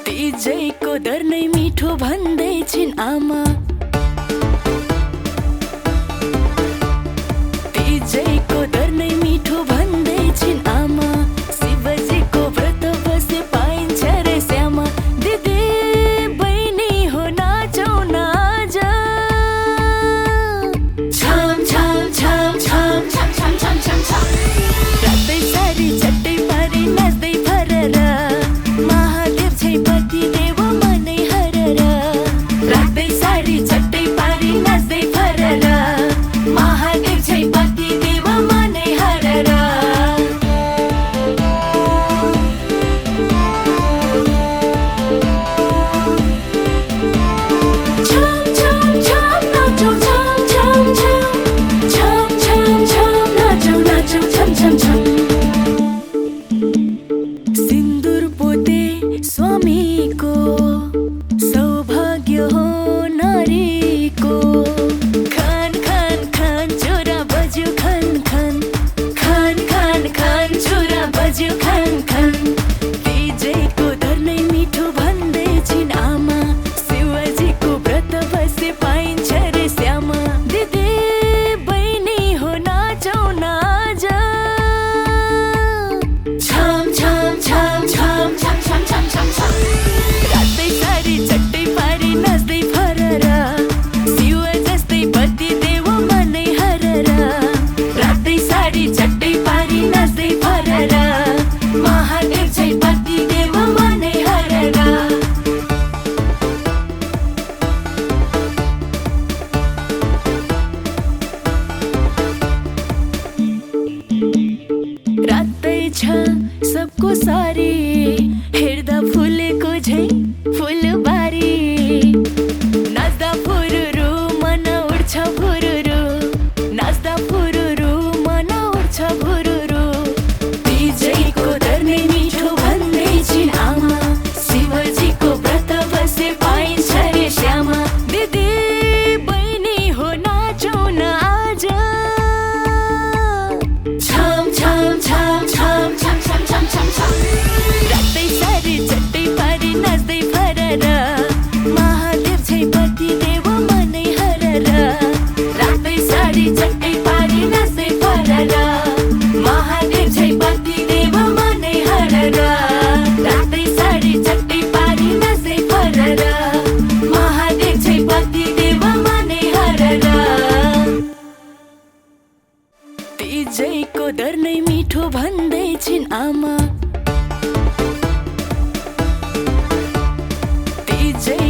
तिजैको दर नै मिठो भन्दै छिन् आमा। तिजैको दर नै मिठो भन्दै छिन् आमा। शिवजीको व्रत बसे पाइन्छ रे श्यामा। दिदी बहिनी हो नाचौँ न आज। छम छम छम छम छम छम छम छम छम। रातै सारी चट्टै पारी नाच्दै फरर। महादेव छै पति देव मनै हरर। रातै सारी चट्टै पारी नाच्दै फरर। महादेव छै पति देव मनै हरर। छम छम छम नाचौँ छम छम छम। छम छम छम नाचौँ नाचौँ छम छम छम। सिन्दुर पोते स्वामीको सौभाग्य हो नारीको। खान खान खान छोरा बज्यो खान खान। खान खान खान छोरा बज्यो खान खान। तिजैको दर नै मिठो भन्दै छिन् आमा। शिवजीको व्रत बसे पाइन्छ रे श्यामा। दिदी बहिनी हो नाचौँ न आज। छम छम छम छम छम छम छम छम छम। रातै सारी चट्टै पारी नाच्दै फरर। शिव जस्तै पति देव मनै हरर। रातै सारी चट्टै पारी नाच्दै फरर। महादेव छै पति देव मनै हरर। रातै छ सबको सारी। हेर्दा फुलेको झै फुलबारी। नाच्दा फुरुरु मन उड्छ फुरुरु। नाच्दा फुरुरु मन उड्छ फुरुरु। तिजैको दर नै मिठो भन्दै छिन् आमा। शिवजीको व्रत बसे पाइन्छ रे श्यामा। दिदी बहिनी हो नाचौँ न आज। छम छम छम छम छम छम छम छम छम। रातै सारी चट्टै पारी नाच्दै फरर। महादेव छै पति देव मनै हरर। रातै सारी चट्टै पारी नाच्दै फरर। महादेव छै पति देव मनै हरर। रातै सारी चट्टै पारी नाच्दै फरर। महादेव छै पति देव मनै हरर। तिजैको दर नै मिठो भन्दै छिन् आमा। तिजै